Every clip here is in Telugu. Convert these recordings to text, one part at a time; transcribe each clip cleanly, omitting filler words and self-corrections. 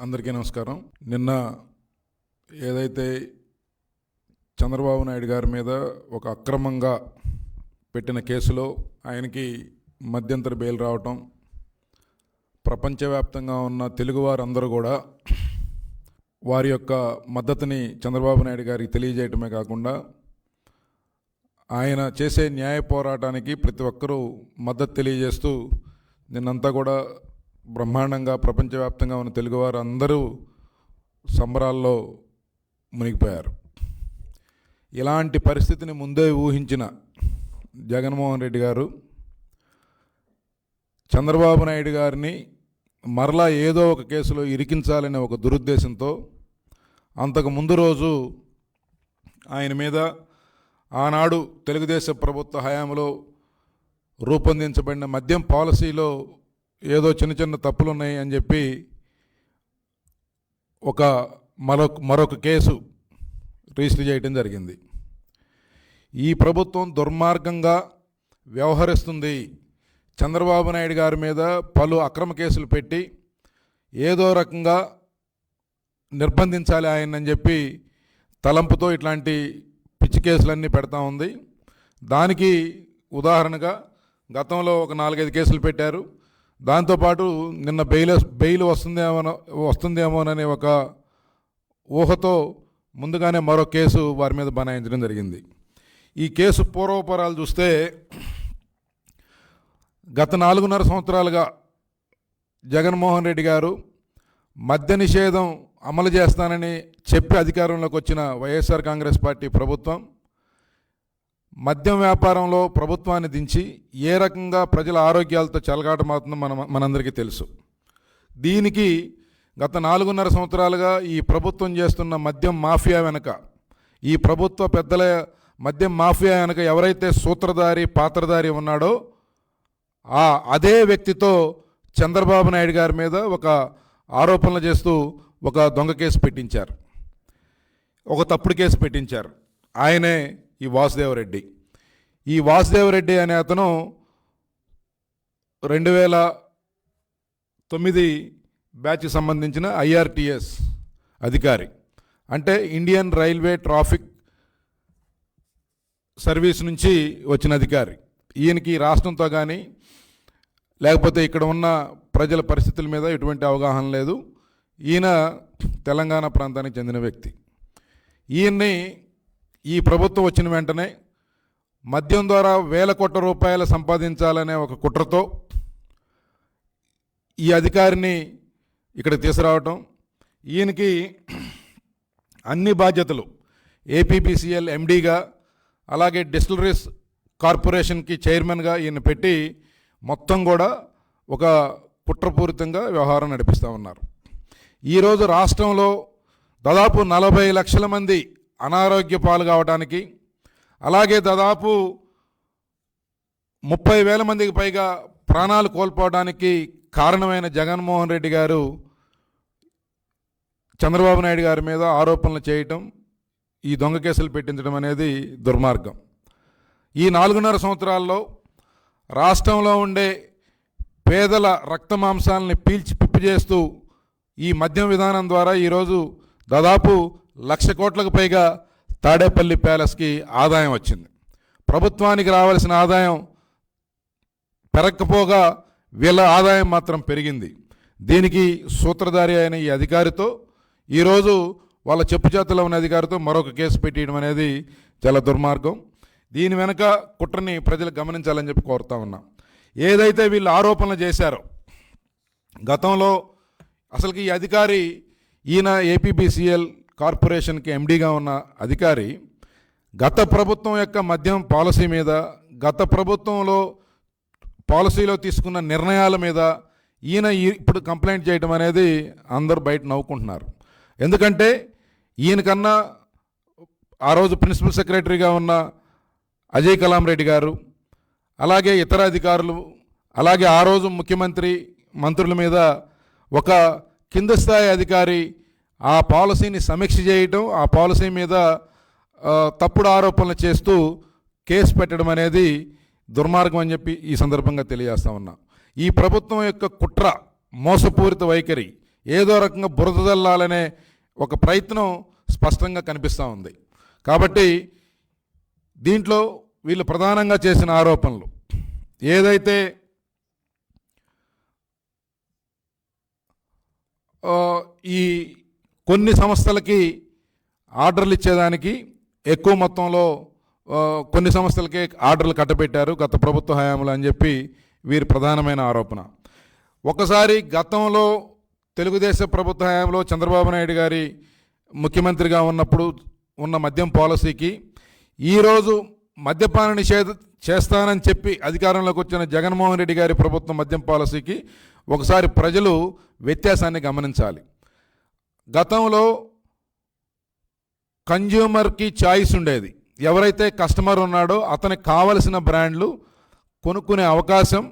అందరికీ నమస్కారం. నిన్న ఏదైతే చంద్రబాబు నాయుడు గారి మీద ఒక అక్రమంగా పెట్టిన కేసులో ఆయనకి మధ్యంతర బెయిల్ రావటం, ప్రపంచవ్యాప్తంగా ఉన్న తెలుగువారందరూ కూడా వారి యొక్క మద్దతుని చంద్రబాబు నాయుడు గారికి తెలియజేయటమే కాకుండా ఆయన చేసే న్యాయ పోరాటానికి ప్రతి ఒక్కరూ మద్దతు తెలియజేస్తూ నిన్నంతా కూడా బ్రహ్మాండంగా ప్రపంచవ్యాప్తంగా ఉన్న తెలుగువారు అందరూ సంబరాల్లో మునిగిపోయారు. ఇలాంటి పరిస్థితిని ముందే ఊహించిన జగన్మోహన్ రెడ్డి గారు చంద్రబాబు నాయుడు గారిని మరలా ఏదో ఒక కేసులో ఇరికించాలనే ఒక దురుద్దేశంతో అంతకు ముందు రోజు ఆయన మీద ఆనాడు తెలుగుదేశం ప్రభుత్వ హయాంలో రూపొందించబడిన మద్యం పాలసీలో ఏదో చిన్న చిన్న తప్పులు ఉన్నాయి అని చెప్పి మరొక కేసు రిజిస్టర్ చేయడం జరిగింది. ఈ ప్రభుత్వం దుర్మార్గంగా వ్యవహరిస్తుంది, చంద్రబాబు నాయుడు గారి మీద పలు అక్రమ కేసులు పెట్టి ఏదో రకంగా నిర్బంధించాలి ఆయనని చెప్పి తలంపుతో ఇట్లాంటి పిచ్చి కేసులన్నీ పెడతా ఉంది. దానికి ఉదాహరణగా గతంలో ఒక 4-5 కేసులు పెట్టారు. దాంతోపాటు నిన్న బెయిల్ వస్తుందేమోననే ఒక ఊహతో ముందుగానే మరో కేసు వారి మీద బనాయించడం జరిగింది. ఈ కేసు పూర్వపరాలు చూస్తే గత 4.5 సంవత్సరాలుగా జగన్మోహన్ రెడ్డి గారు మద్య నిషేధం అమలు చేస్తానని చెప్పి అధికారంలోకి వచ్చిన వైఎస్ఆర్ కాంగ్రెస్ పార్టీ ప్రభుత్వం మద్యం వ్యాపారంలో ప్రభుత్వాన్ని దించి ఏ రకంగా ప్రజల ఆరోగ్యాలతో చెలగాటమవుతుందో మనందరికీ తెలుసు. దీనికి గత 4.5 సంవత్సరాలుగా ఈ ప్రభుత్వం చేస్తున్న మద్యం మాఫియా వెనక, ఈ ప్రభుత్వ పెద్దల మద్యం మాఫియా వెనక ఎవరైతే సూత్రధారి పాత్రధారి ఉన్నాడో అదే వ్యక్తితో చంద్రబాబు నాయుడు గారి మీద ఒక ఆరోపణలు చేస్తూ ఒక దొంగ కేసు పెట్టించారు, ఒక తప్పుడు కేసు పెట్టించారు. ఆయనే ఈ వాసుదేవరెడ్డి. ఈ వాసుదేవరెడ్డి అనే అతను 2009 బ్యాచ్కి సంబంధించిన IRTS అధికారి, అంటే ఇండియన్ రైల్వే ట్రాఫిక్ సర్వీస్ నుంచి వచ్చిన అధికారి. ఈయనకి రాష్ట్రంతో కానీ లేకపోతే ఇక్కడ ఉన్న ప్రజల పరిస్థితుల మీద ఎటువంటి అవగాహన లేదు. ఈయన తెలంగాణ ప్రాంతానికి చెందిన వ్యక్తి. ఈయన్ని ఈ ప్రభుత్వం వచ్చిన వెంటనే మద్యం ద్వారా వేల కోట్ల రూపాయలు సంపాదించాలనే ఒక కుట్రతో ఈ అధికారిని ఇక్కడ తీసుకురావటం, ఈయనకి అన్ని బాధ్యతలు APPCL MDగా అలాగే డిస్టిలరీస్ కార్పొరేషన్కి చైర్మన్గా ఈయన పెట్టి మొత్తం కూడా ఒక కుట్రపూరితంగా వ్యవహారం నడిపిస్తూ ఉన్నారు. ఈరోజు రాష్ట్రంలో దాదాపు 40 లక్షల మంది అనారోగ్య పాలు కావడానికి, అలాగే దాదాపు 30,000 మందికి పైగా ప్రాణాలు కోల్పోవడానికి కారణమైన జగన్మోహన్ రెడ్డి గారు చంద్రబాబు నాయుడు గారి మీద ఆరోపణలు చేయటం, ఈ దొంగ కేసులు పెట్టించడం అనేది దుర్మార్గం. ఈ 4.5 సంవత్సరాల్లో రాష్ట్రంలో ఉండే పేదల రక్త మాంసాలని పీల్చి పిప్పి చేస్తూ ఈ మద్యం విధానం ద్వారా ఈరోజు దాదాపు 1,00,000 కోట్లకు పైగా తాడేపల్లి ప్యాలెస్కి ఆదాయం వచ్చింది. ప్రభుత్వానికి రావాల్సిన ఆదాయం పెరగకపోగా వీళ్ళ ఆదాయం మాత్రం పెరిగింది. దీనికి సూత్రధారి అయిన ఈ అధికారితో ఈరోజు వాళ్ళ చెప్పు చేతుల్లో ఉన్న అధికారితో మరొక కేసు పెట్టడం అనేది చాలా దుర్మార్గం. దీని వెనక కుట్రని ప్రజలు గమనించాలని చెప్పి కోరుతా ఉన్నాం. ఏదైతే వీళ్ళు ఆరోపణలు చేశారో గతంలో, అసలుకి ఈ అధికారి ఈయన APPCL కార్పొరేషన్కి MDగా ఉన్న అధికారి గత ప్రభుత్వం యొక్క మద్యం పాలసీ మీద, గత ప్రభుత్వంలో పాలసీలో తీసుకున్న నిర్ణయాల మీద ఈయన ఇప్పుడు కంప్లైంట్ చేయడం అనేది అందరూ బయట నవ్వుకుంటున్నారు. ఎందుకంటే ఈయనకన్నా ఆ రోజు ప్రిన్సిపల్ సెక్రటరీగా ఉన్న అజయ్ కలాం రెడ్డి గారు, అలాగే ఇతర అధికారులు, అలాగే ఆ రోజు ముఖ్యమంత్రి మంత్రుల మీద ఒక కింద స్థాయి అధికారి ఆ పాలసీని సమీక్ష చేయటం, ఆ పాలసీ మీద తప్పుడు ఆరోపణలు చేస్తూ కేసు పెట్టడం అనేది దుర్మార్గం అని చెప్పి ఈ సందర్భంగా తెలియజేస్తా ఉన్నా. ఈ ప్రభుత్వం యొక్క కుట్ర, మోసపూరిత వైఖరి ఏదో రకంగా బురద జల్లాలనే ఒక ప్రయత్నం స్పష్టంగా కనిపిస్తూ ఉంది. కాబట్టి దీంట్లో వీళ్ళు ప్రధానంగా చేసిన ఆరోపణలు ఏదైతే ఈ కొన్ని సంస్థలకి ఆర్డర్లు ఇచ్చేదానికి ఎక్కువ మొత్తంలో కొన్ని సంస్థలకే ఆర్డర్లు కట్టబెట్టారు గత ప్రభుత్వ హయాంలో అని చెప్పి వీరి ప్రధానమైన ఆరోపణ. ఒకసారి గతంలో తెలుగుదేశం ప్రభుత్వ హయాంలో చంద్రబాబు నాయుడు గారి ముఖ్యమంత్రిగా ఉన్నప్పుడు ఉన్న మద్యం పాలసీకి ఈరోజు మద్యపాన నిషేధం చేస్తానని చెప్పి అధికారంలోకి వచ్చిన జగన్మోహన్ రెడ్డి గారి ప్రభుత్వం మద్యం పాలసీకి ఒకసారి ప్రజలు వ్యత్యాసాన్ని గమనించాలి. గతంలో కన్జ్యూమర్కి చాయిస్ ఉండేది. ఎవరైతే కస్టమర్ ఉన్నాడో అతనికి కావలసిన బ్రాండ్లు కొనుక్కునే అవకాశం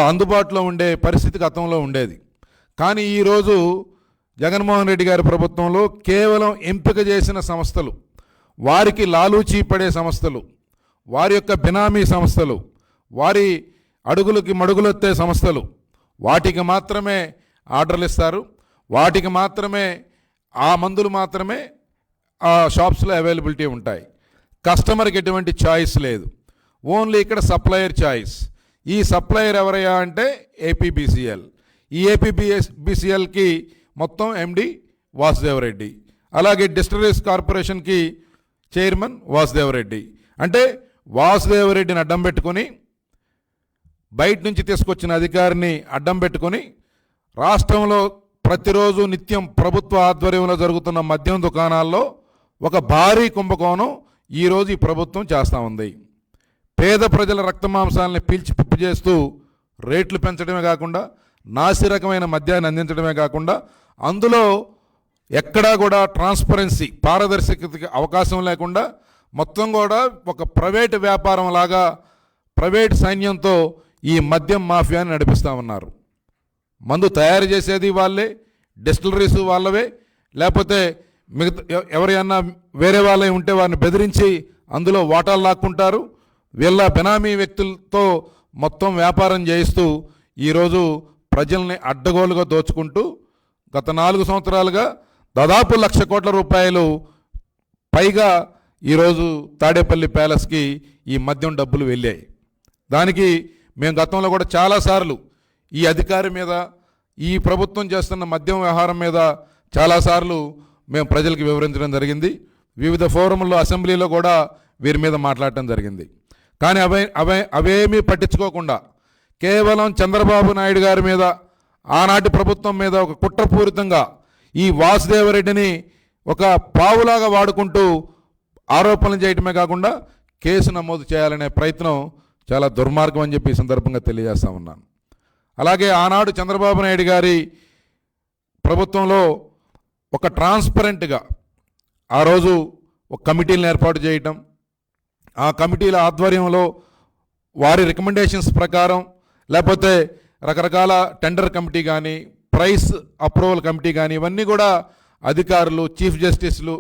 అందుబాటులో ఉండే పరిస్థితి గతంలో ఉండేది. కానీ ఈరోజు జగన్మోహన్ రెడ్డి గారి ప్రభుత్వంలో కేవలం ఎంపిక చేసిన సంస్థలు, వారికి లాలూచీ పడే సంస్థలు, వారి యొక్క బినామీ సంస్థలు, వారి అడుగులకి మడుగులొత్తే సంస్థలు, వాటికి మాత్రమే ఆర్డర్లు ఇస్తారు. వాటికి మాత్రమే ఆ మందులు మాత్రమే ఆ షాప్స్లో అవైలబిలిటీ ఉంటాయి. కస్టమర్కి ఎటువంటి చాయిస్ లేదు. ఓన్లీ ఇక్కడ సప్లయర్ చాయిస్. ఈ సప్లయర్ ఎవరయ్యా అంటే ఏపీబీసీఎల్. ఈ ఏపీబీసీఎల్కి మొత్తం ఎండి వాసుదేవరెడ్డి, అలాగే డిస్టిలరీస్ కార్పొరేషన్కి చైర్మన్ వాసుదేవరెడ్డి. అంటే వాసుదేవరెడ్డిని అడ్డం పెట్టుకొని, బయట నుంచి తీసుకొచ్చిన అధికారిని అడ్డం పెట్టుకొని రాష్ట్రంలో ప్రతిరోజు నిత్యం ప్రభుత్వ ఆధ్వర్యంలో జరుగుతున్న మద్యం దుకాణాల్లో ఒక భారీ కుంభకోణం ఈరోజు ఈ ప్రభుత్వం చేస్తూ ఉంది. పేద ప్రజల రక్తమాంసాలని పీల్చి పిప్పి చేస్తూ రేట్లు పెంచడమే కాకుండా నాసిరకమైన మద్యాన్ని అందించడమే కాకుండా అందులో ఎక్కడా కూడా ట్రాన్స్పరెన్సీ, పారదర్శకతకి అవకాశం లేకుండా మొత్తం కూడా ఒక ప్రైవేటు వ్యాపారం లాగా ప్రైవేట్ సైన్యంతో ఈ మద్యం మాఫియాని నడిపిస్తూ ఉన్నారు. మందు తయారు చేసేది వాళ్ళే, డిస్టిలరీస్ వాళ్ళవే, లేకపోతే మిగతా ఎవరైనా వేరే వాళ్ళే ఉంటే వారిని బెదిరించి అందులో వాటాలు లాక్కుంటారు. వీళ్ళ బెనామీ వ్యక్తులతో మొత్తం వ్యాపారం చేయిస్తూ ఈరోజు ప్రజల్ని అడ్డగోలుగా దోచుకుంటూ గత 4 సంవత్సరాలుగా దాదాపు 1,00,000 కోట్ల రూపాయలు పైగా ఈరోజు తాడేపల్లి ప్యాలెస్కి ఈ మద్యం డబ్బులు వెళ్ళాయి. దానికి మేము గతంలో కూడా చాలాసార్లు ఈ అధికారి మీద, ఈ ప్రభుత్వం చేస్తున్న మద్యం వ్యవహారం మీద చాలాసార్లు మేము ప్రజలకు వివరించడం జరిగింది. వివిధ ఫోరంలో, అసెంబ్లీలో కూడా వీరి మీద మాట్లాడటం జరిగింది. కానీ అవేమీ పట్టించుకోకుండా కేవలం చంద్రబాబు నాయుడు గారి మీద, ఆనాటి ప్రభుత్వం మీద ఒక కుట్రపూరితంగా ఈ వాసుదేవరెడ్డిని ఒక పావులాగా వాడుకుంటూ ఆరోపణలు చేయటమే కాకుండా కేసు నమోదు చేయాలనే ప్రయత్నం చాలా దుర్మార్గం అని చెప్పి ఈ సందర్భంగా తెలియజేస్తా ఉన్నాను. అలాగే ఆనాడు చంద్రబాబు నాయుడు గారి ప్రభుత్వంలో ఒక ట్రాన్స్పరెంట్గా ఆ రోజు ఒక కమిటీలను ఏర్పాటు చేయటం, ఆ కమిటీల ఆధ్వర్యంలో వారి రికమెండేషన్స్ ప్రకారం, లేకపోతే రకరకాల టెండర్ కమిటీ కానీ, ప్రైస్ అప్రూవల్ కమిటీ కానీ, ఇవన్నీ కూడా అధికారులు, చీఫ్ జస్టిస్లు,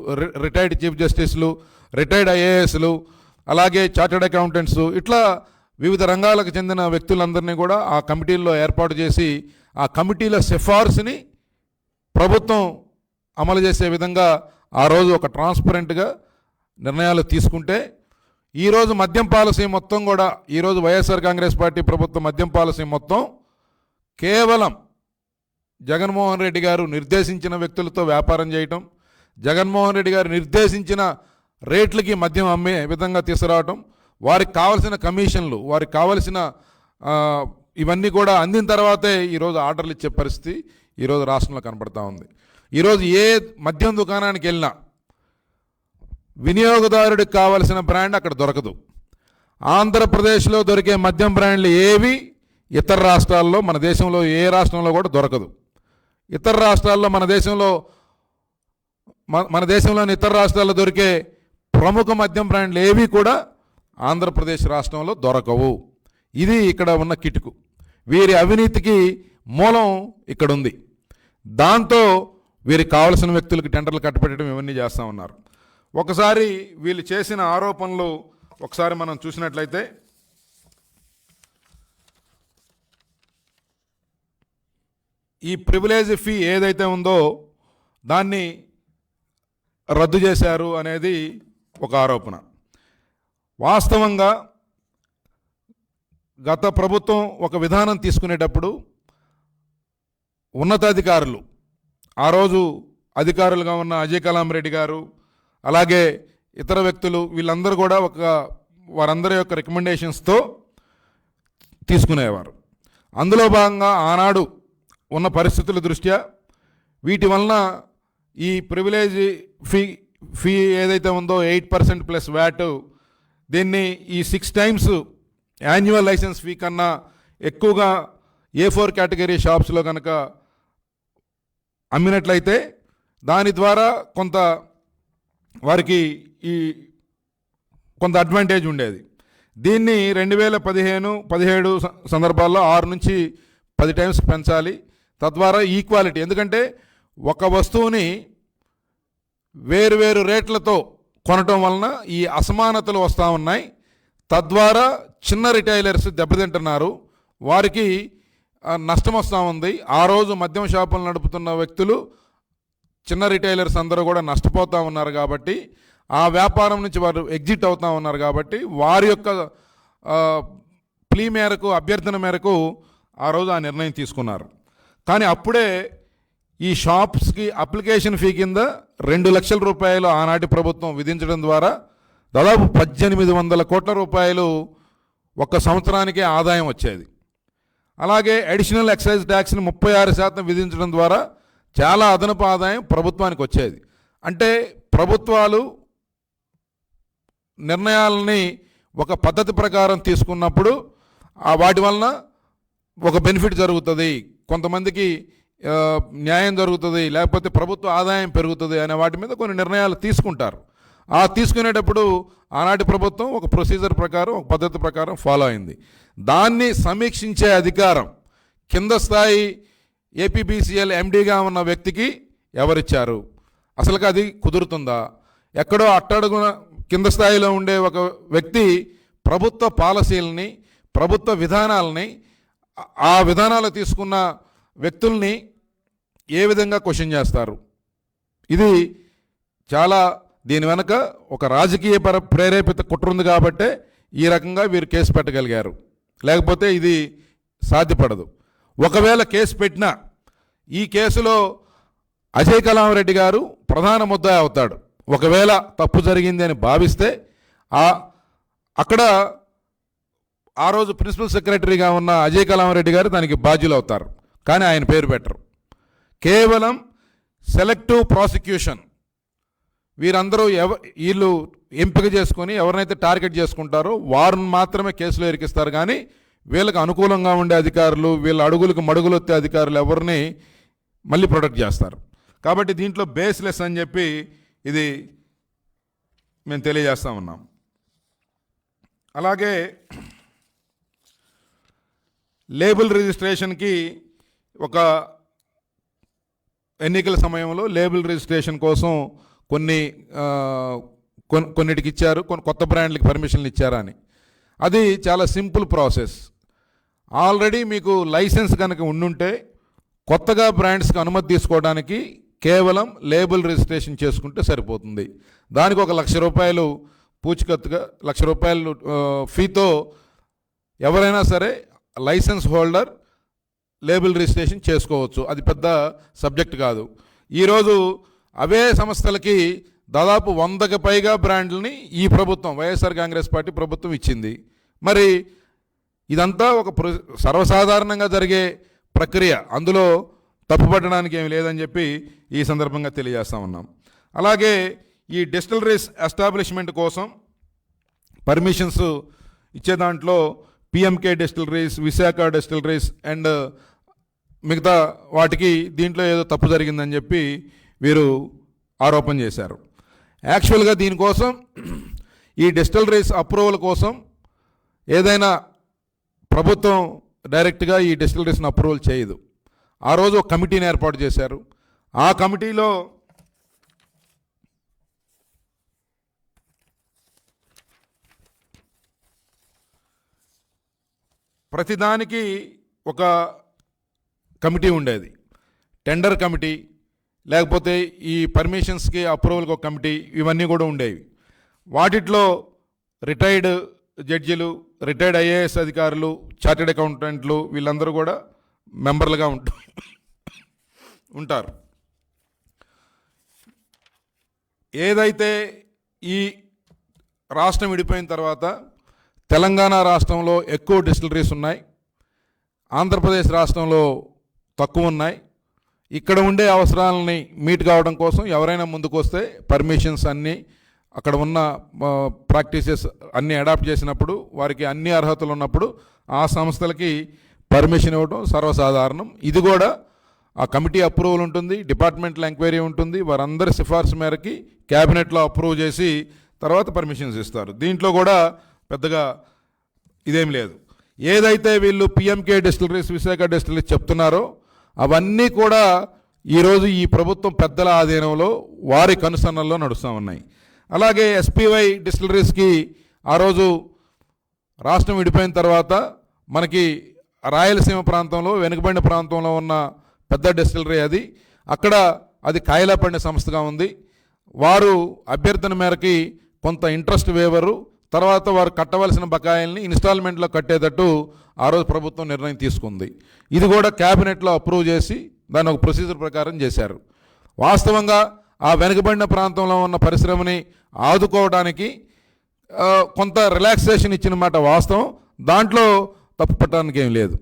రిటైర్డ్ చీఫ్ జస్టిస్లు, రిటైర్డ్ ఐఏఎస్లు, అలాగే చార్టెడ్ అకౌంటెంట్స్, ఇట్లా వివిధ రంగాలకు చెందిన వ్యక్తులందరినీ కూడా ఆ కమిటీల్లో ఏర్పాటు చేసి ఆ కమిటీల సిఫార్సుని ప్రభుత్వం అమలు చేసే విధంగా ఆ రోజు ఒక ట్రాన్స్పరెంట్గా నిర్ణయాలు తీసుకుంటే, ఈరోజు మద్యం పాలసీ మొత్తం కూడా, ఈరోజు వైఎస్ఆర్ కాంగ్రెస్ పార్టీ ప్రభుత్వం మద్యం పాలసీ మొత్తం కేవలం జగన్మోహన్ రెడ్డి గారు నిర్దేశించిన వ్యక్తులతో వ్యాపారం చేయటం, జగన్మోహన్ రెడ్డి గారు నిర్దేశించిన రేట్లకి మద్యం అమ్మే విధంగా తీసుకురావటం, వారికి కావలసిన కమిషన్లు, వారికి కావలసిన ఇవన్నీ కూడా అందిన తర్వాతే ఈరోజు ఆర్డర్లు ఇచ్చే పరిస్థితి ఈరోజు రాష్ట్రంలో కనపడతా ఉంది. ఈరోజు ఏ మద్యం దుకాణానికి వెళ్ళినా వినియోగదారుడికి కావలసిన బ్రాండ్ అక్కడ దొరకదు. ఆంధ్రప్రదేశ్లో దొరికే మద్యం బ్రాండ్లు ఏవి ఇతర రాష్ట్రాల్లో, మన దేశంలో ఏ రాష్ట్రంలో కూడా దొరకదు. ఇతర రాష్ట్రాల్లో, మన దేశంలోని ఇతర రాష్ట్రాల్లో దొరికే ప్రముఖ మద్యం బ్రాండ్లు ఏవి కూడా ఆంధ్రప్రదేశ్ రాష్ట్రంలో దొరకవు. ఇది ఇక్కడ ఉన్న కిటుకు. వీరి అవినీతికి మూలం ఇక్కడ ఉంది. దాంతో వీరికి కావలసిన వ్యక్తులకి టెండర్లు కట్టపెట్టడం ఇవన్నీ చేస్తూ ఉన్నారు. ఒకసారి వీళ్ళు చేసిన ఆరోపణలు ఒకసారి మనం చూసినట్లయితే, ఈ ప్రివిలేజ్ ఫీ ఏదైతే ఉందో దాన్ని రద్దు చేశారు అనేది ఒక ఆరోపణ. వాస్తవంగా గత ప్రభుత్వం ఒక విధానం తీసుకునేటప్పుడు ఉన్నతాధికారులు, ఆ రోజు అధికారులుగా ఉన్న అజయ్ కలాం రెడ్డి గారు, అలాగే ఇతర వ్యక్తులు, వీళ్ళందరూ కూడా వారందరి యొక్క రికమెండేషన్స్తో తీసుకునేవారు. అందులో భాగంగా ఆనాడు ఉన్న పరిస్థితుల దృష్ట్యా వీటి వలన ఈ ప్రివిలేజ్ ఫీ ఏదైతే ఉందో 8% ప్లస్ వ్యాట్, దీన్ని ఈ 6 టైమ్స్ యాన్యువల్ లైసెన్స్ ఫీ కన్నా ఎక్కువగా A4 కేటగిరీ షాప్స్లో కనుక అమ్మినట్లయితే దాని ద్వారా కొంత వారికి కొంత అడ్వాంటేజ్ ఉండేది. దీన్ని 2015-17 సందర్భాల్లో 6 నుంచి 10 టైమ్స్ పెంచాలి. తద్వారా ఈక్వాలిటీ, ఎందుకంటే ఒక వస్తువుని వేరువేరు రేట్లతో కొనటం వలన ఈ అసమానతలు వస్తూ ఉన్నాయి. తద్వారా చిన్న రిటైలర్స్ దెబ్బతింటున్నారు, వారికి నష్టం వస్తూ ఉంది. ఆ రోజు మద్యం షాపులు నడుపుతున్న వ్యక్తులు, చిన్న రిటైలర్స్ అందరూ కూడా నష్టపోతూ ఉన్నారు. కాబట్టి ఆ వ్యాపారం నుంచి వారు ఎగ్జిట్ అవుతూ ఉన్నారు. కాబట్టి వారి యొక్క ప్లీ మేరకు, అభ్యర్థన మేరకు ఆ రోజు ఆ నిర్ణయం తీసుకున్నారు. కానీ అప్పుడే ఈ షాప్స్కి అప్లికేషన్ ఫీ కింద 2 లక్షల రూపాయలు ఆనాటి ప్రభుత్వం విధించడం ద్వారా దాదాపు 1800 కోట్ల రూపాయలు ఒక్క సంవత్సరానికే ఆదాయం వచ్చేది. అలాగే అడిషనల్ ఎక్సైజ్ ట్యాక్స్ని 36% విధించడం ద్వారా చాలా అదనపు ఆదాయం ప్రభుత్వానికి వచ్చేది. అంటే ప్రభుత్వాలు నిర్ణయాలని ఒక పద్ధతి ప్రకారం తీసుకున్నప్పుడు వాటి వలన ఒక బెనిఫిట్ జరుగుతుంది, కొంతమందికి న్యాయం జరుగుతుంది, లేకపోతే ప్రభుత్వ ఆదాయం పెరుగుతుంది అనే వాటి మీద కొన్ని నిర్ణయాలు తీసుకుంటారు. ఆ తీసుకునేటప్పుడు ఆనాటి ప్రభుత్వం ఒక ప్రొసీజర్ ప్రకారం, ఒక పద్ధతి ప్రకారం ఫాలో అయింది. దాన్ని సమీక్షించే అధికారం కింద స్థాయి ఏపీబీసీఎల్ ఎండీగా ఉన్న వ్యక్తికి ఎవరిచ్చారు? అసలుకి అది కుదురుతుందా? ఎక్కడో అట్టడుగున కింద స్థాయిలో ఉండే ఒక వ్యక్తి ప్రభుత్వ పాలసీలని, ప్రభుత్వ విధానాలని, ఆ విధానాలు తీసుకున్న వ్యక్తుల్ని ఏ విధంగా క్వశ్చన్ చేస్తారు? ఇది చాలా, దీని వెనక ఒక రాజకీయ ప్రేరేపిత కుట్ర ఉంది కాబట్టే ఈ రకంగా వీరు కేసు పెట్టగలిగారు, లేకపోతే ఇది సాధ్యపడదు. ఒకవేళ కేసు పెట్టినా ఈ కేసులో అజయ్ కలాం రెడ్డి గారు ప్రధాన ముద్దాయి అవుతాడు. ఒకవేళ తప్పు జరిగింది అని భావిస్తే అక్కడ ఆ రోజు ప్రిన్సిపల్ సెక్రటరీగా ఉన్న అజయ్ కలాం రెడ్డి గారు దానికి బాధ్యులు అవుతారు. కానీ ఆయన పేరు పెట్టరు. కేవలం సెలెక్టివ్ ప్రాసిక్యూషన్, వీరందరూ వీళ్ళు ఎంపిక చేసుకొని ఎవరినైతే టార్గెట్ చేసుకుంటారో వారిని మాత్రమే కేసులో ఇరికిస్తారు. కానీ వీళ్ళకి అనుకూలంగా ఉండే అధికారులు, వీళ్ళ అడుగులకు మడుగులొత్తే అధికారులు ఎవరిని మళ్ళీ ప్రొటెక్ట్ చేస్తారు. కాబట్టి దీంట్లో బేస్లెస్ అని చెప్పి ఇది మేము తెలియజేస్తూ ఉన్నాం. అలాగే లేబుల్ రిజిస్ట్రేషన్కి ఒక ఎన్నికల సమయంలో లేబుల్ రిజిస్ట్రేషన్ కోసం కొన్నిటికి ఇచ్చారు, కొన్ని కొత్త బ్రాండ్లకి పర్మిషన్లు ఇచ్చారని. అది చాలా సింపుల్ ప్రాసెస్. ఆల్రెడీ మీకు లైసెన్స్ కనుక ఉండుంటే కొత్తగా బ్రాండ్స్కి అనుమతి తీసుకోవడానికి కేవలం లేబుల్ రిజిస్ట్రేషన్ చేసుకుంటే సరిపోతుంది. దానికి ఒక 1,00,000 రూపాయలు పూచికత్తుగా, 1,00,000 రూపాయలు ఫీతో ఎవరైనా సరే లైసెన్స్ హోల్డర్ లేబుల్ రిజిస్ట్రేషన్ చేసుకోవచ్చు. అది పెద్ద సబ్జెక్ట్ కాదు. ఈరోజు అవే సంస్థలకి దాదాపు 100కి పైగా బ్రాండ్లని ఈ ప్రభుత్వం, వైఎస్ఆర్ కాంగ్రెస్ పార్టీ ప్రభుత్వం ఇచ్చింది. మరి ఇదంతా ఒక సర్వసాధారణంగా జరిగే ప్రక్రియ, అందులో తప్పుపట్టడానికి ఏమి లేదని చెప్పి ఈ సందర్భంగా తెలియజేస్తా ఉన్నాం. అలాగే ఈ డిస్టిలరీస్ ఎస్టాబ్లిష్మెంట్ కోసం పర్మిషన్స్ ఇచ్చే దాంట్లో PMK distilleries, Visakha distilleries and మిగతా వాటికి దీంట్లో ఏదో తప్పు జరిగిందని చెప్పి వీరు ఆరోపణ చేశారు. యాక్చువల్గా దీనికోసం ఈ డిస్టిలరీస్ అప్రూవల్ కోసం ఏదైనా ప్రభుత్వం డైరెక్ట్గా ఈ డిస్టిలరీస్ని అప్రూవల్ చేయదు. ఆ రోజు ఒక కమిటీని ఏర్పాటు చేశారు. ఆ కమిటీలో ప్రతిదానికి ఒక కమిటీ ఉండేది. టెండర్ కమిటీ, లేకపోతే ఈ పర్మిషన్స్కి అప్రూవల్కి ఒక కమిటీ, ఇవన్నీ కూడా ఉండేవి. వాటిట్లో రిటైర్డ్ జడ్జిలు, రిటైర్డ్ ఐఏఎస్ అధికారులు, చార్టెడ్ అకౌంటెంట్లు వీళ్ళందరూ కూడా మెంబర్లుగా ఉంటారు. ఏదైతే ఈ రాష్ట్రం విడిపోయిన తర్వాత తెలంగాణ రాష్ట్రంలో ఎక్కువ డిస్టిలరీస్ ఉన్నాయి, ఆంధ్రప్రదేశ్ రాష్ట్రంలో తక్కువ ఉన్నాయి. ఇక్కడ ఉండే అవసరాలని మీట్ కావడం కోసం ఎవరైనా ముందుకు వస్తే పర్మిషన్స్ అన్నీ అక్కడ ఉన్న ప్రాక్టీసెస్ అన్నీ అడాప్ట్ చేసినప్పుడు, వారికి అన్ని అర్హతలు ఉన్నప్పుడు ఆ సంస్థలకి పర్మిషన్ ఇవ్వడం సర్వసాధారణం. ఇది కూడా ఆ కమిటీ అప్రూవల్ ఉంటుంది, డిపార్ట్మెంటల్ ఎంక్వైరీ ఉంటుంది, వారందరి సిఫార్సు మేరకి క్యాబినెట్లో అప్రూవ్ చేసి తర్వాత పర్మిషన్స్ ఇస్తారు. దీంట్లో కూడా పెద్దగా ఇదేం లేదు. ఏదైతే వీళ్ళు పిఎంకే డిస్టిలరీస్, విశాఖ డిస్టిలరీస్ చెప్తున్నారో అవన్నీ కూడా ఈరోజు ఈ ప్రభుత్వం పెద్దల ఆధీనంలో వారి కనుసన్నల్లో నడుస్తూ ఉన్నాయి. అలాగే ఎస్పీవై డిస్టిలరీస్కి ఆ రోజు రాష్ట్రం విడిపోయిన తర్వాత మనకి రాయలసీమ ప్రాంతంలో, వెనుకబడిన ప్రాంతంలో ఉన్న పెద్ద డిస్టిలరీ అది. అక్కడ అది కాయలాపడిన సంస్థగా ఉంది. వారు అభ్యర్థన మేరకి కొంత ఇంట్రెస్ట్ వేవరు, తర్వాత వారు కట్టవలసిన బకాయిల్ని ఇన్స్టాల్మెంట్లో కట్టేటట్టు ఆ రోజు ప్రభుత్వం నిర్ణయం తీసుకుంది. ఇది కూడా క్యాబినెట్లో అప్రూవ్ చేసి దాన్ని ఒక ప్రొసీజర్ ప్రకారం చేశారు. వాస్తవంగా ఆ వెనుకబడిన ప్రాంతంలో ఉన్న పరిశ్రమని ఆదుకోవడానికి కొంత రిలాక్సేషన్ ఇచ్చిన మాట వాస్తవం. దాంట్లో తప్పు పట్టడానికి ఏం లేదు.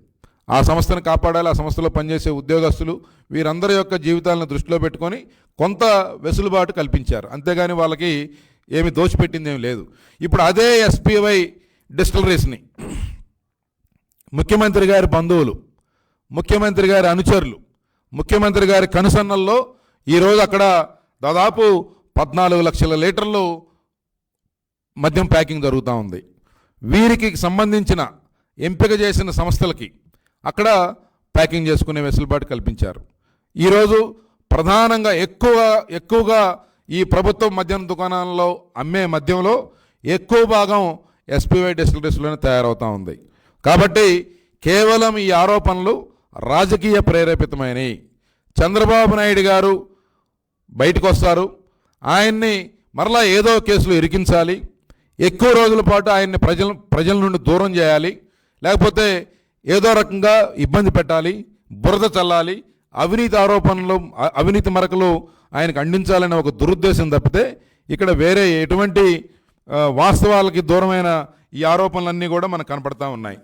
ఆ సంస్థను కాపాడాలి, ఆ సంస్థలో పనిచేసే ఉద్యోగస్తులు వీరందరి యొక్క జీవితాలను దృష్టిలో పెట్టుకొని కొంత వెసులుబాటు కల్పించారు, అంతేగాని వాళ్ళకి ఏమి దోచిపెట్టింది ఏమి లేదు. ఇప్పుడు అదే ఎస్పీవై డిస్టిలరీస్ని ముఖ్యమంత్రి గారి బంధువులు, ముఖ్యమంత్రి గారి అనుచరులు, ముఖ్యమంత్రి గారి కనుసన్నల్లో ఈరోజు అక్కడ దాదాపు 14 లక్షల లీటర్లు మద్యం ప్యాకింగ్ జరుగుతూ ఉంది. వీరికి సంబంధించిన ఎంపిక చేసిన సంస్థలకి అక్కడ ప్యాకింగ్ చేసుకునే వెసులుబాటు కల్పించారు. ఈరోజు ప్రధానంగా ఎక్కువగా ఈ ప్రభుత్వ మద్యం దుకాణాలలో అమ్మే మద్యంలో ఎక్కువ భాగం ఎస్పీవై డిస్టిలరీస్లోనే తయారవుతూ ఉంది. కాబట్టి కేవలం ఈ ఆరోపణలు రాజకీయ ప్రేరేపితమైనవి. చంద్రబాబు నాయుడు గారు బయటకు వస్తారు, ఆయన్ని మరలా ఏదో కేసులో ఇరికించాలి, ఎక్కువ రోజుల పాటు ఆయన్ని ప్రజల నుండి దూరం చేయాలి, లేకపోతే ఏదో రకంగా ఇబ్బంది పెట్టాలి, బురద చల్లాలి, అవినీతి ఆరోపణలు, అవినీతి మరకలు ఆయనకు అందించాలనే ఒక దురుద్దేశం తప్పితే ఇక్కడ వేరే ఎటువంటి వాస్తవాలకి దూరమైన ఈ ఆరోపణలన్నీ కూడా మనకు కనపడతా ఉన్నాయి.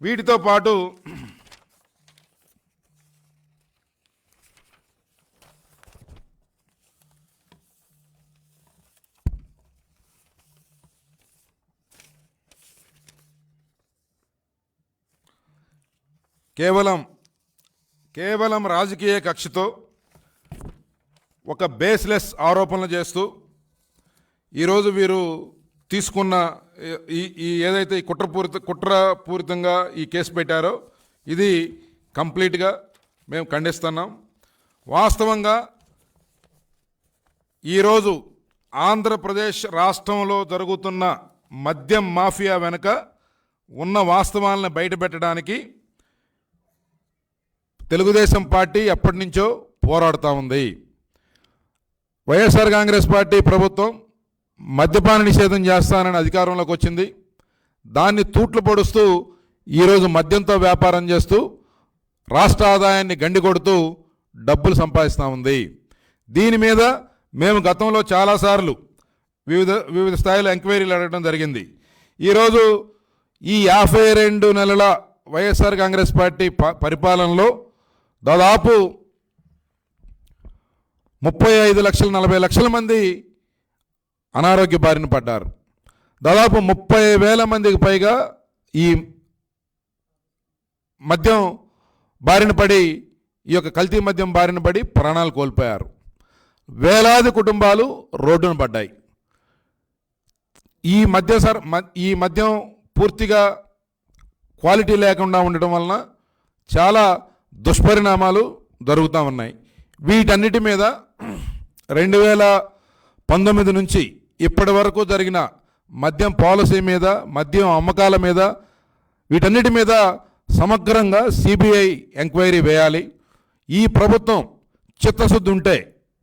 వీటితో పాటు కేవలం రాజకీయ కక్షతో ఒక బేస్లెస్ ఆరోపణలు చేస్తూ ఈరోజు వీరు తీసుకున్న ఈ ఏదైతే కుట్రపూరితంగా ఈ కేసు పెట్టారో ఇది కంప్లీట్గా మేము ఖండిస్తున్నాం. వాస్తవంగా ఈరోజు ఆంధ్రప్రదేశ్ రాష్ట్రంలో జరుగుతున్న మద్యం మాఫియా వెనుక ఉన్న వాస్తవాలను బయటపెట్టడానికి తెలుగుదేశం పార్టీ ఎప్పటి నుంచో పోరాడుతూ ఉంది. వైఎస్ఆర్ కాంగ్రెస్ పార్టీ ప్రభుత్వం మద్యపాన నిషేధం చేస్తానని అధికారంలోకి వచ్చింది. దాన్ని తూట్లు పొడుస్తూ ఈరోజు మద్యంతో వ్యాపారం చేస్తూ రాష్ట్ర ఆదాయాన్ని గండి కొడుతూ డబ్బులు సంపాదిస్తూ ఉంది. దీని మీద మేము గతంలో చాలాసార్లు వివిధ స్థాయిలో ఎంక్వైరీలు అడగడం జరిగింది. ఈరోజు ఈ 52 నెలల వైఎస్ఆర్ కాంగ్రెస్ పార్టీ పరిపాలనలో దాదాపు 35-40 లక్షల మంది అనారోగ్య బారిన పడ్డారు. దాదాపు 30,000 మందికి పైగా ఈ మద్యం బారిన పడి, ఈ యొక్క కల్తీ మద్యం బారిన పడి ప్రాణాలు కోల్పోయారు. వేలాది కుటుంబాలు రోడ్డున పడ్డాయి. ఈ మద్యం పూర్తిగా క్వాలిటీ లేకుండా ఉండటం వలన చాలా దుష్పరిణామాలు జరుగుతూ ఉన్నాయి. వీటన్నిటి మీద 2019 నుంచి ఇప్పటి వరకు జరిగిన మద్యం పాలసీ మీద, మద్యం అమ్మకాల మీద, వీటన్నిటి మీద సమగ్రంగా సిబిఐ ఎంక్వైరీ వేయాలి. ఈ ప్రభుత్వం చిత్తశుద్ధి ఉంటే,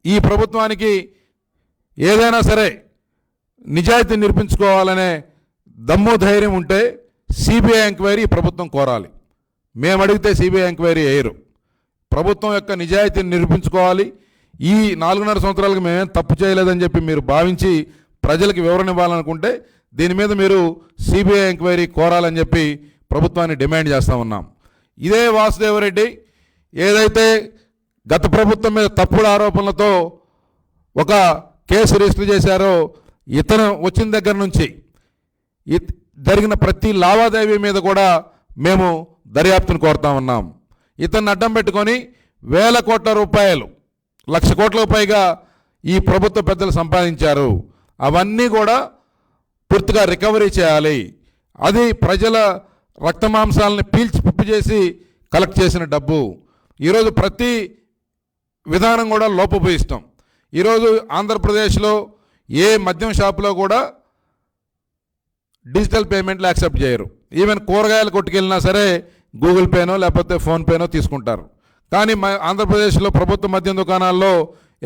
ఈ ప్రభుత్వానికి ఏదైనా సరే నిజాయితీ నిరూపించుకోవాలనే దమ్ము ధైర్యం ఉంటే సిబిఐ ఎంక్వైరీ ప్రభుత్వం కోరాలి. మేము అడిగితే సిబిఐ ఎంక్వైరీ వేయరు. ప్రభుత్వం యొక్క నిజాయితీని నిరూపించుకోవాలి. ఈ 4.5 సంవత్సరాలకు మేమేం తప్పు చేయలేదని చెప్పి మీరు భావించి ప్రజలకు వివరణ ఇవ్వాలనుకుంటే దీని మీద మీరు సిబిఐ ఎంక్వైరీ కోరాలని చెప్పి ప్రభుత్వాన్ని డిమాండ్ చేస్తూ ఉన్నాం. ఇదే వాసుదేవరెడ్డి ఏదైతే గత ప్రభుత్వం మీద తప్పుడు ఆరోపణలతో ఒక కేసు రిజిస్టర్ చేశారో, ఇతను వచ్చిన దగ్గర నుంచి జరిగిన ప్రతి లావాదేవీ మీద కూడా మేము దర్యాప్తును కోరుతా ఉన్నాం. ఇతన్ని అడ్డం పెట్టుకొని వేల కోట్ల రూపాయలు, 1,00,000 కోట్లకు పైగా ఈ ప్రభుత్వ పెద్దలు సంపాదించారు. అవన్నీ కూడా పూర్తిగా రికవరీ చేయాలి. అది ప్రజల రక్తమాంసాలని పీల్చి పిప్పి చేసి కలెక్ట్ చేసిన డబ్బు. ఈరోజు ప్రతి విధానం కూడా లోపభూయిష్టం. ఈరోజు ఆంధ్రప్రదేశ్లో ఏ మద్యం షాపులో కూడా డిజిటల్ పేమెంట్లు యాక్సెప్ట్ చేయరు. ఈవెన్ కూరగాయలు కొట్టుకెళ్ళినా సరే గూగుల్ పేనో లేకపోతే ఫోన్పేనో తీసుకుంటారు. కానీ ఆంధ్రప్రదేశ్లో ప్రభుత్వ మద్యం దుకాణాల్లో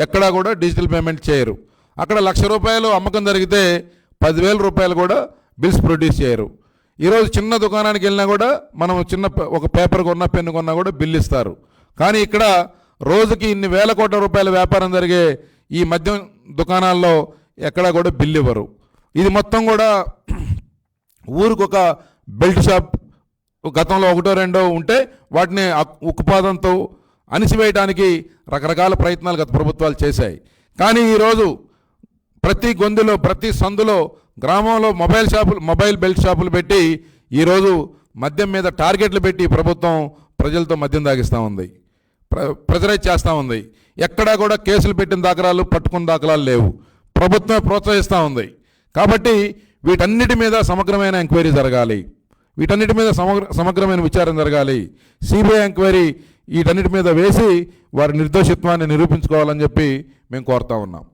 ఎక్కడా కూడా డిజిటల్ పేమెంట్ చేయరు. అక్కడ 1,00,000 రూపాయలు అమ్మకం జరిగితే 10,000 రూపాయలు కూడా బిల్స్ ప్రొడ్యూస్ చేయరు. ఈరోజు చిన్న దుకాణానికి వెళ్ళినా కూడా మనం ఒక పేపర్ కొన్నా పెన్ను కొన్నా కూడా బిల్లు ఇస్తారు. కానీ ఇక్కడ రోజుకి ఇన్ని వేల కోట్ల రూపాయల వ్యాపారం జరిగే ఈ మద్యం దుకాణాల్లో ఎక్కడా కూడా బిల్లు ఇవ్వరు. ఇది మొత్తం కూడా ఊరికొక బెల్ట్ షాప్ గతంలో 1-2 ఉంటే వాటిని ఉక్కుపాదంతో అణిచివేయడానికి రకరకాల ప్రయత్నాలు గత ప్రభుత్వాలు చేశాయి. కానీ ఈరోజు ప్రతి గొంతులో ప్రతి సందులో గ్రామంలో మొబైల్ బెల్ట్ షాపులు పెట్టి ఈరోజు మద్యం మీద టార్గెట్లు పెట్టి ప్రభుత్వం ప్రజలతో మద్యం తాగిస్తూ ఉంది, ప్రెజరైజ్ చేస్తూ ఉంది. ఎక్కడా కూడా కేసులు పెట్టిన దాఖలాలు పట్టుకున్న దాఖలాలు లేవు. ప్రభుత్వమే ప్రోత్సహిస్తూ ఉంది. కాబట్టి వీటన్నిటి మీద సమగ్రమైన ఎంక్వైరీ జరగాలి. వీటన్నిటి మీద సమగ్రమైన విచారణ జరగాలి. సిబిఐ ఎంక్వైరీ వీటన్నిటి మీద వేసి వారి నిర్దోషిత్వాన్ని నిరూపించుకోవాలని చెప్పి మేము కోరుతా ఉన్నాం.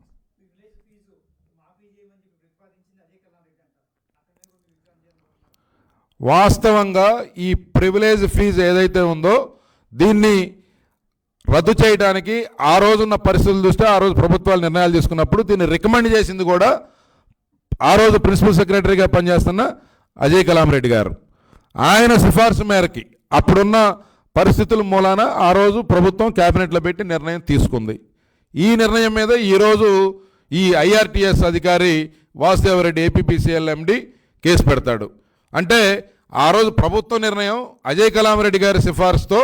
వాస్తవంగా ఈ ప్రివిలేజ్ ఫీజు ఏదైతే ఉందో దీన్ని రద్దు చేయడానికి ఆ రోజున్న పరిస్థితుల దృష్ట్యా ఆ రోజు ప్రభుత్వాలు నిర్ణయాలు తీసుకున్నప్పుడు దీన్ని రికమెండ్ చేసింది కూడా ఆ రోజు ప్రిన్సిపల్ సెక్రటరీగా పనిచేస్తున్న అజయ్ కలాం రెడ్డి గారు. ఆయన సిఫార్సు మేరకి అప్పుడున్న పరిస్థితుల మూలాన ఆ రోజు ప్రభుత్వం క్యాబినెట్లో పెట్టి నిర్ణయం తీసుకుంది. ఈ నిర్ణయం మీద ఈరోజు ఈ ఐఆర్టీఎస్ అధికారి వాసుదేవరెడ్డి ఏపీపీసీఎల్ ఎండి కేసు పెడతాడు. అంటే ఆ రోజు ప్రభుత్వ నిర్ణయం అజయ్ కలాం రెడ్డి గారి సిఫార్సుతో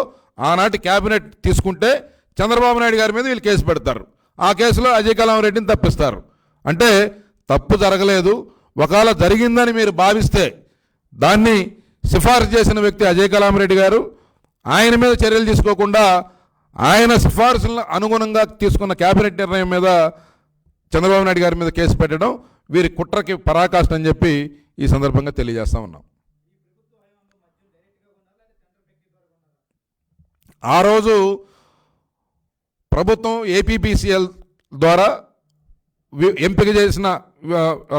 ఆనాటి క్యాబినెట్ తీసుకుంటే చంద్రబాబు నాయుడు గారి మీద వీళ్ళు కేసు పెడతారు. ఆ కేసులో అజయ్ కలాం రెడ్డిని తప్పిస్తారు. అంటే తప్పు జరగలేదు, ఒకవేళ జరిగిందని మీరు భావిస్తే దాన్ని సిఫార్సు చేసిన వ్యక్తి అజయ్ కలాం రెడ్డి గారు. ఆయన మీద చర్యలు తీసుకోకుండా ఆయన సిఫార్సులను అనుగుణంగా తీసుకున్న క్యాబినెట్ నిర్ణయం మీద చంద్రబాబు నాయుడు గారి మీద కేసు పెట్టడం వీరి కుట్రకి పరాకాష్ట అని చెప్పి ఈ సందర్భంగా తెలియజేస్తా ఉన్నాం. ఆ రోజు ప్రభుత్వం ఏపీపీసీఎల్ ద్వారా ఎంపిక చేసిన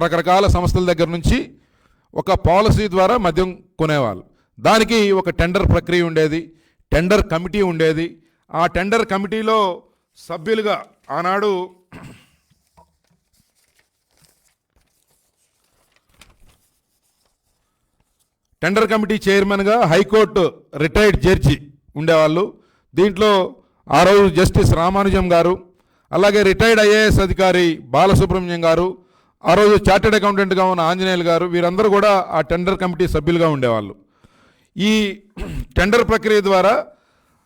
రకరకాల సంస్థల దగ్గర నుంచి ఒక పాలసీ ద్వారా మద్యం కొనేవాళ్ళు. దానికి ఒక టెండర్ ప్రక్రియ ఉండేది, టెండర్ కమిటీ ఉండేది. ఆ టెండర్ కమిటీలో సభ్యులుగా ఆనాడు టెండర్ కమిటీ చైర్మన్గా హైకోర్టు రిటైర్డ్ జడ్జి ఉండేవాళ్ళు. దీంట్లో ఆ రోజు జస్టిస్ రామానుజం గారు, అలాగే రిటైర్డ్ ఐఏఎస్ అధికారి బాలసుబ్రహ్మణ్యం గారు, ఆ రోజు చార్టెడ్ అకౌంటెంట్గా ఉన్న ఆంజనేయులు గారు, వీరందరూ కూడా ఆ టెండర్ కమిటీ సభ్యులుగా ఉండేవాళ్ళు. ఈ టెండర్ ప్రక్రియ ద్వారా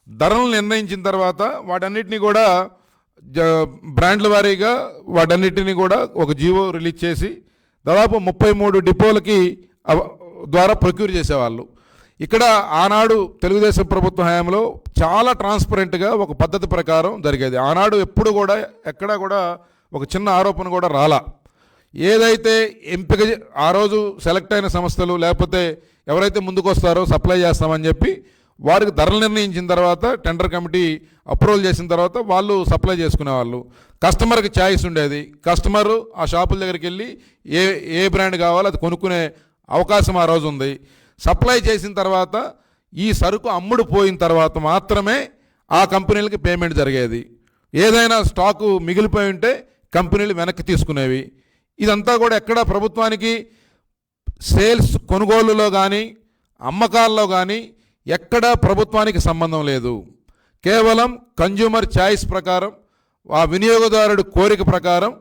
ధరలను నిర్ణయించిన తర్వాత వాటన్నిటిని కూడా బ్రాండ్ల వారీగా వాటన్నిటిని కూడా ఒక జీవో రిలీజ్ చేసి దాదాపు 33 డిపోలకి ద్వారా ప్రొక్యూర్ చేసేవాళ్ళు. ఇక్కడ ఆనాడు తెలుగుదేశం ప్రభుత్వ హయాంలో చాలా ట్రాన్స్పరెంట్గా ఒక పద్ధతి ప్రకారం జరిగేది. ఆనాడు ఎప్పుడు కూడా ఎక్కడా కూడా ఒక చిన్న ఆరోపణ కూడా రాలా. ఏదైతే ఎంపిక ఆ రోజు సెలెక్ట్ అయిన సంస్థలు లేకపోతే ఎవరైతే ముందుకు వస్తారో సప్లై చేస్తామని చెప్పి వారికి ధరలు నిర్ణయించిన తర్వాత టెండర్ కమిటీ అప్రూవల్ చేసిన తర్వాత వాళ్ళు సప్లై చేసుకునేవాళ్ళు. కస్టమర్కి ఛాయిస్ ఉండేది. కస్టమరు ఆ షాపుల దగ్గరికి వెళ్ళి ఏ బ్రాండ్ కావాలో అది కొనుక్కునే అవకాశం ఆ రోజు ఉంది. సప్లై చేసిన తర్వాత ఈ సరుకు అమ్ముడు పోయిన తర్వాత మాత్రమే ఆ కంపెనీలకి పేమెంట్ జరిగేది. ఏదైనా స్టాకు మిగిలిపోయి ఉంటే కంపెనీలు వెనక్కి తీసుకునేవి. ఇదంతా కూడా ఎక్కడ ప్రభుత్వానికి సేల్స్ కొనుగోలులో కానీ అమ్మకాల్లో కానీ ఎక్కడా ప్రభుత్వానికి సంబంధం లేదు. కేవలం కన్జ్యూమర్ చాయిస్ ప్రకారం, ఆ వినియోగదారుడి కోరిక ప్రకారం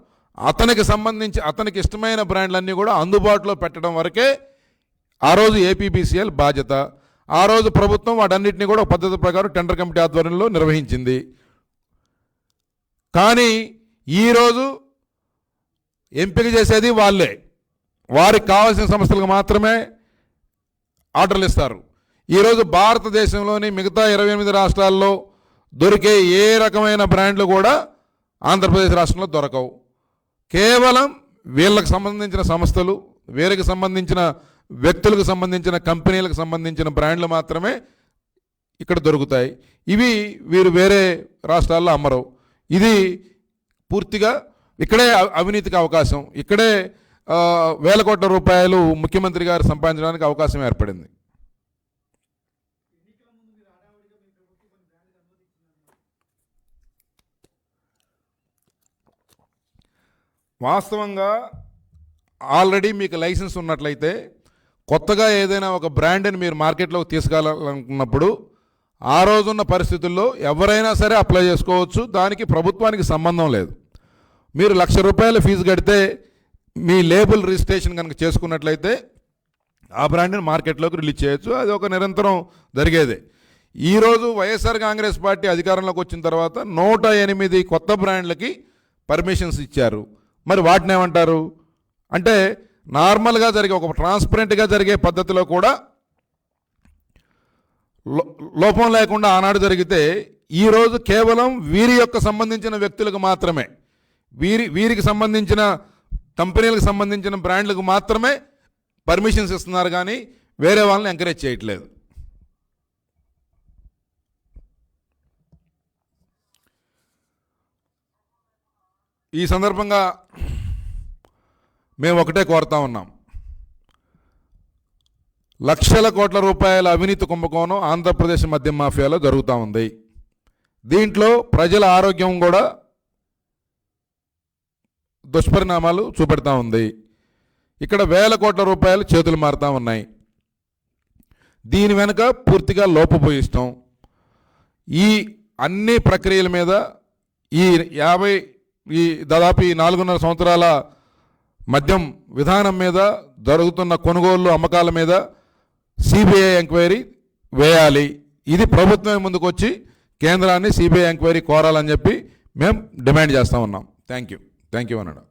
అతనికి ఇష్టమైన బ్రాండ్లన్నీ కూడా అందుబాటులో పెట్టడం వరకే ఆ రోజు ఏపీబీసీఎల్ బాధ్యత. ఆ రోజు ప్రభుత్వం వాటన్నిటిని కూడా పద్ధతి ప్రకారం టెండర్ కమిటీ ఆధ్వర్యంలో నిర్వహించింది. కానీ ఈరోజు ఎంపిక చేసేది వాళ్ళే. వారికి కావాల్సిన సంస్థలకు మాత్రమే ఆర్డర్లు ఇస్తారు. ఈరోజు భారతదేశంలోని మిగతా 28 రాష్ట్రాల్లో దొరికే ఏ రకమైన బ్రాండ్లు కూడా ఆంధ్రప్రదేశ్ రాష్ట్రంలో దొరకవు. కేవలం వీళ్ళకి సంబంధించిన సంస్థలు, వీరికి సంబంధించిన వ్యక్తులకు సంబంధించిన కంపెనీలకు సంబంధించిన బ్రాండ్లు మాత్రమే ఇక్కడ దొరుకుతాయి. ఇవి వీరు వేరే రాష్ట్రాల్లో అమ్మరు. ఇది పూర్తిగా ఇక్కడే అవినీతికి అవకాశం, ఇక్కడే వేల కోట్ల రూపాయలు ముఖ్యమంత్రి గారు సంపాదించడానికి అవకాశం ఏర్పడింది. వాస్తవంగా ఆల్రెడీ మీకు లైసెన్స్ ఉన్నట్లయితే కొత్తగా ఏదైనా ఒక బ్రాండ్ని మీరు మార్కెట్లోకి తీసుకెళ్ళాలనుకున్నప్పుడు ఆ రోజున్న పరిస్థితుల్లో ఎవరైనా సరే అప్లై చేసుకోవచ్చు. దానికి ప్రభుత్వానికి సంబంధం లేదు. మీరు ₹1,00,000 ఫీజు కడితే మీ లేబుల్ రిజిస్ట్రేషన్ కనుక చేసుకున్నట్లయితే ఆ బ్రాండ్ని మార్కెట్లోకి రిలీజ్ చేయొచ్చు. అది ఒక నిరంతరం జరిగేదే. ఈరోజు వైఎస్ఆర్ కాంగ్రెస్ పార్టీ అధికారంలోకి వచ్చిన తర్వాత 108 కొత్త బ్రాండ్లకి పర్మిషన్స్ ఇచ్చారు. మరి వాటిని ఏమంటారు అంటే, నార్మల్గా జరిగే ఒక ట్రాన్స్పరెంట్గా జరిగే పద్ధతిలో కూడా లోపం లేకుండా ఆనాడు జరిగితే ఈరోజు కేవలం వీరి యొక్క సంబంధించిన వ్యక్తులకు మాత్రమే, వీరికి సంబంధించిన కంపెనీలకు సంబంధించిన బ్రాండ్లకు మాత్రమే పర్మిషన్స్ ఇస్తున్నారు, కానీ వేరే వాళ్ళని ఎంకరేజ్ చేయట్లేదు. ఈ సందర్భంగా మేము ఒకటే కోరుతా ఉన్నాం. లక్షల కోట్ల రూపాయల అవినీతి కుంభకోణం ఆంధ్రప్రదేశ్ మద్యం మాఫియాలో జరుగుతూ ఉంది. దీంట్లో ప్రజల ఆరోగ్యం కూడా దుష్పరిణామాలు చూపెడతా ఉంది. ఇక్కడ వేల కోట్ల రూపాయలు చేతులు మారుతూ ఉన్నాయి. దీని వెనుక పూర్తిగా లోపభూయిష్టం. ఈ అన్ని ప్రక్రియల మీద దాదాపు 4.5 సంవత్సరాల మద్యం విధానం మీద, జరుగుతున్న కొనుగోళ్లు అమ్మకాల మీద సిబిఐ ఎంక్వైరీ వేయాలి. ఇది ప్రభుత్వం ముందుకు వచ్చి కేంద్రాన్ని సిబిఐ ఎంక్వైరీ కోరాలని చెప్పి మేము డిమాండ్ చేస్తూ ఉన్నాం. థ్యాంక్ యూ అన్నాడు.